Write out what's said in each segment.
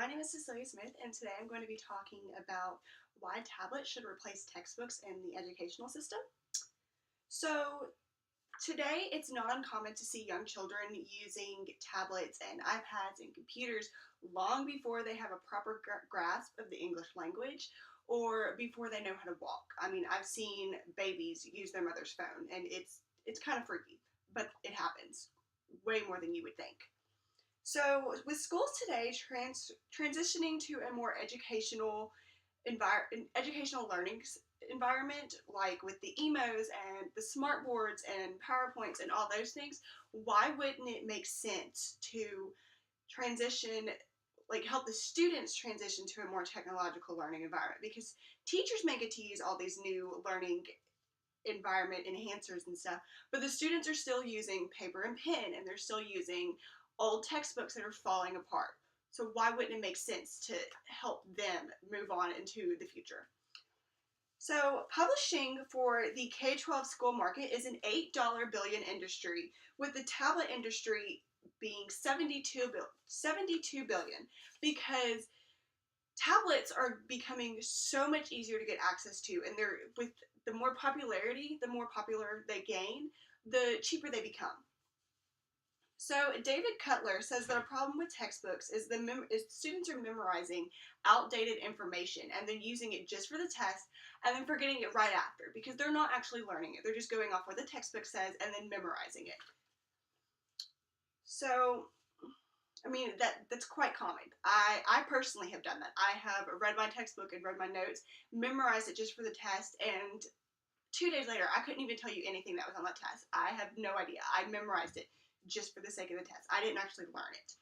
my name is Cecilia Smith, and today I'm going to be talking about why tablets should replace textbooks in the educational system. So, today it's not uncommon to see young children using tablets and iPads and computers long before they have a proper grasp of the English language or before they know how to walk. I mean, I've seen babies use their mother's phone, and it's kind of freaky, but it happens way more than you would think. So, with schools today transitioning to a more educational learning environment, like with the emos and the smart boards and PowerPoints and all those things, why wouldn't it make sense to transition, like help the students transition to a more technological learning environment? Because teachers may get to use all these new learning environment enhancers and stuff, but the students are still using paper and pen, and they're still using old textbooks that are falling apart. So why wouldn't it make sense to help them move on into the future? So publishing for the K-12 school market is an $8 billion industry, with the tablet industry being 72 billion, because tablets are becoming so much easier to get access to, and they're with the more popular they gain, the cheaper they become. So David Cutler says that a problem with textbooks is students are memorizing outdated information and then using it just for the test and then forgetting it right after, because they're not actually learning it. They're just going off what the textbook says and then memorizing it. So, I mean, that's quite common. I personally have done that. I have read my textbook and read my notes, memorized it just for the test, and 2 days later, I couldn't even tell you anything that was on that test. I have no idea. I memorized it just for the sake of the test. I didn't actually learn it.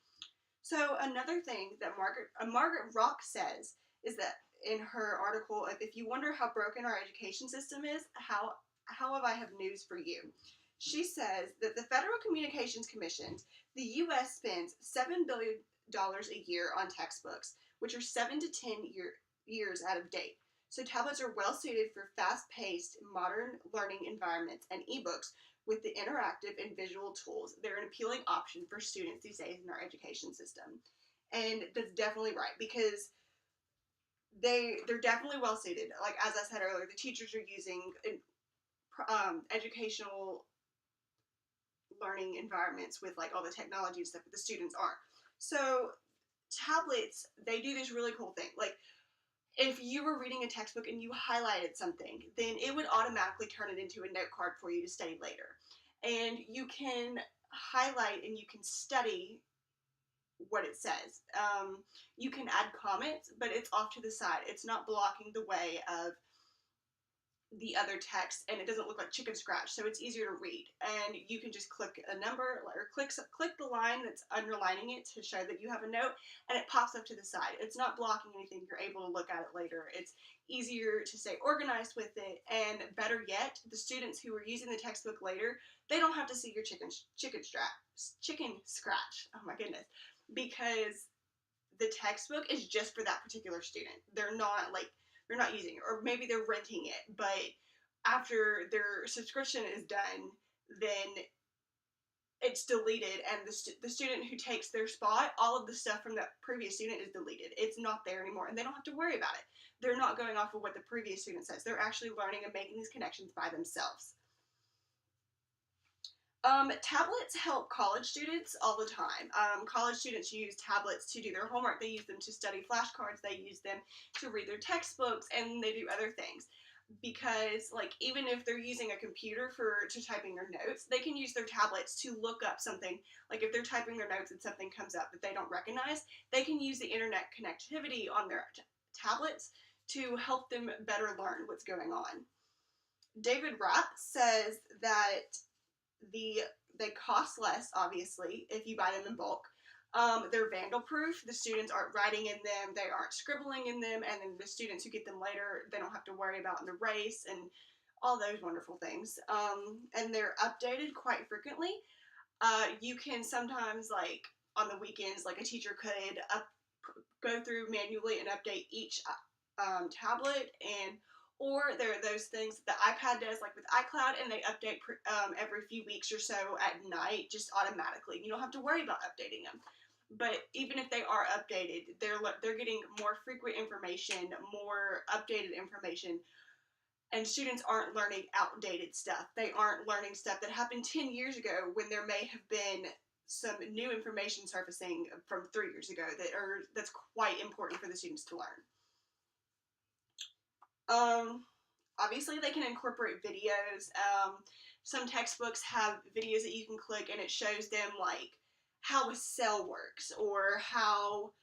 So another thing that Margaret Rock says is that in her article, if you wonder how broken our education system is, how have I have news for you. She says that the Federal Communications Commission, the U.S. spends $7 billion a year on textbooks, which are 7 to 10 years out of date. So tablets are well suited for fast-paced, modern learning environments, and ebooks with the interactive and visual tools. They're an appealing option for students these days in our education system. And that's definitely right, because they're definitely well suited. Like, as I said earlier, the teachers are using educational learning environments with like all the technology and stuff, but the students aren't. So tablets, they do this really cool thing. Like, if you were reading a textbook and you highlighted something, then it would automatically turn it into a note card for you to study later. And you can highlight and you can study what it says. You can add comments, but it's off to the side. It's not blocking the way of the other text, and it doesn't look like chicken scratch, so it's easier to read. And you can just click a number or click the line that's underlining it to show that you have a note, and it pops up to the side. It's not blocking anything. You're able to look at it later. It's easier to stay organized with it, and better yet, the students who are using the textbook later, they don't have to see your chicken scratch. Oh my goodness, because the textbook is just for that particular student. They're not using it, or maybe they're renting it, but after their subscription is done, then it's deleted, and the student who takes their spot, all of the stuff from that previous student is deleted. It's not there anymore, and they don't have to worry about it. They're not going off of what the previous student says. They're actually learning and making these connections by themselves. Tablets help college students all the time. College students use tablets to do their homework. They use them to study flashcards. They use them to read their textbooks, and they do other things. Because, like, even if they're using a computer to typing their notes, they can use their tablets to look up something. Like, if they're typing their notes and something comes up that they don't recognize, they can use the internet connectivity on their tablets to help them better learn what's going on. David Rapp says that they cost less, obviously, if you buy them in bulk. They're vandal proof. The students aren't writing in them, they aren't scribbling in them, and then the students who get them later, they don't have to worry about an erase and all those wonderful things. And they're updated quite frequently. You can sometimes, like, on the weekends, like, a teacher could go through manually and update each tablet, or there are those things that the iPad does, like with iCloud, and they update every few weeks or so at night, just automatically. You don't have to worry about updating them. But even if they are updated, they're getting more frequent information, more updated information, and students aren't learning outdated stuff. They aren't learning stuff that happened 10 years ago when there may have been some new information surfacing from 3 years ago that's quite important for the students to learn. Obviously, they can incorporate videos. Some textbooks have videos that you can click and it shows them like how a cell works, or how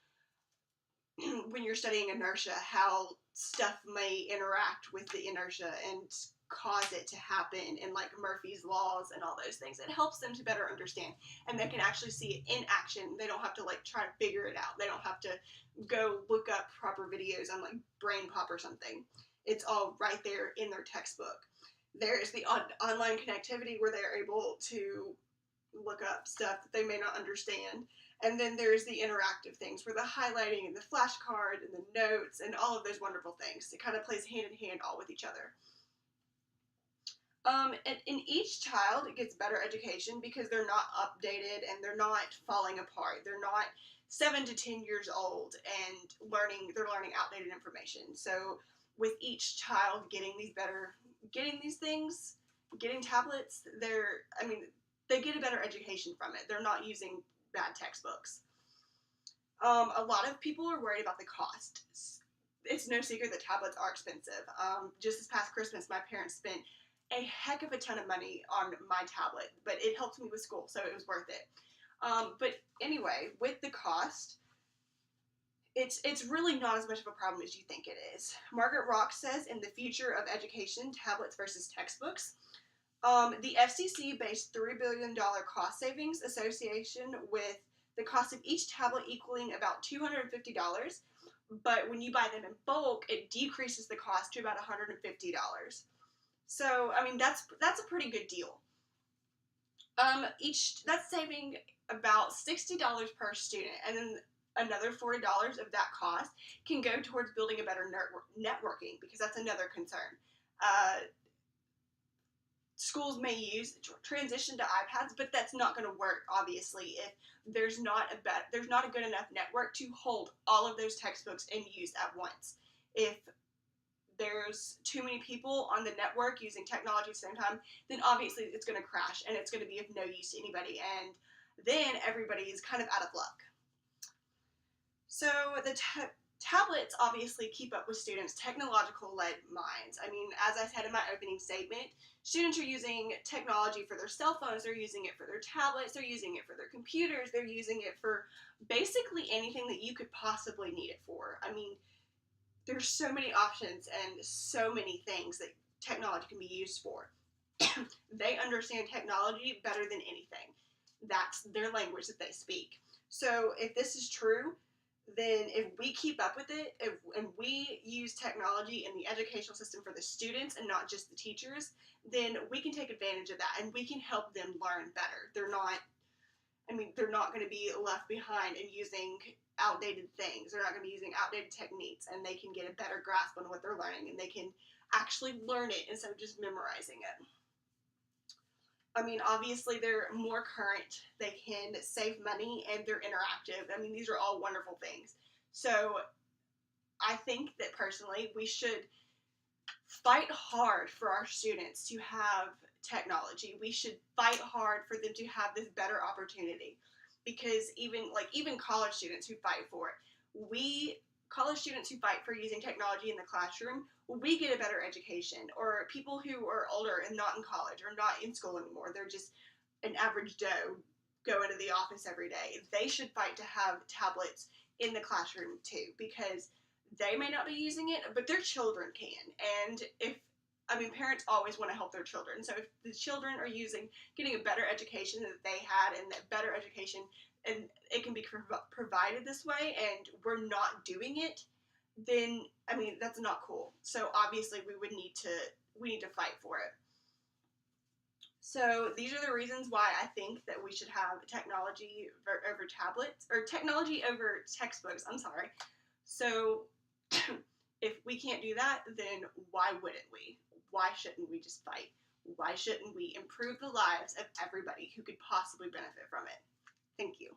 when you're studying inertia, how stuff may interact with the inertia and cause it to happen, and like Murphy's laws and all those things. It helps them to better understand, and they can actually see it in action. They don't have to like try to figure it out. They don't have to go look up proper videos on like Brain Pop or something. It's all right there in their textbook. There's the online connectivity where they're able to look up stuff that they may not understand. And then there's the interactive things where the highlighting and the flashcard and the notes and all of those wonderful things. It kind of plays hand in hand all with each other. And in each child, it gets better education because they're not updated and they're not falling apart. They're not 7 to 10 years old and they're learning outdated information. So with each child getting these things, getting tablets, they get a better education from it. They're not using bad textbooks. A lot of people are worried about the cost. It's no secret that tablets are expensive. Just this past Christmas, my parents spent a heck of a ton of money on my tablet, but it helped me with school, so it was worth it. But anyway, with the cost, it's really not as much of a problem as you think it is. Margaret Rock says, in the future of education, tablets versus textbooks. The FCC based $3 billion cost savings association with the cost of each tablet equaling about $250, but when you buy them in bulk, it decreases the cost to about $150. So, that's a pretty good deal. That's saving about $60 per student, and then another $40 of that cost can go towards building a better networking, because that's another concern. Schools may transition to iPads, but that's not going to work, obviously, if there's not a good enough network to hold all of those textbooks in use at once. If there's too many people on the network using technology at the same time, then obviously it's going to crash and it's going to be of no use to anybody, and then everybody is kind of out of luck. So the tablets obviously keep up with students' technological-led minds. As I said in my opening statement, students are using technology for their cell phones, they're using it for their tablets, they're using it for their computers, they're using it for basically anything that you could possibly need it for. There's so many options and so many things that technology can be used for. They understand technology better than anything. That's their language that they speak. So if this is true, then if we keep up with it, and we use technology in the educational system for the students and not just the teachers, then we can take advantage of that and we can help them learn better. They're not going to be left behind and using outdated things. They're not going to be using outdated techniques, and they can get a better grasp on what they're learning, and they can actually learn it instead of just memorizing it. Obviously they're more current, they can save money, and they're interactive. These are all wonderful things. So I think that personally we should fight hard for our students to have technology. We should fight hard for them to have this better opportunity, because even college students who fight for it, college students who fight for using technology in the classroom, we get a better education. Or people who are older and not in college or not in school anymore, they're just an average Joe going to the office every day. They should fight to have tablets in the classroom too, because they may not be using it, but their children can. And parents always want to help their children. So if the children are getting a better education that they had, and that better education, and it can be provided this way, and we're not doing it, then that's not cool. So obviously we need to fight for it. So these are the reasons why I think that we should have technology over tablets, or technology over textbooks. I'm sorry. So if we can't do that, then why wouldn't we? Why shouldn't we just fight? Why shouldn't we improve the lives of everybody who could possibly benefit from it? Thank you.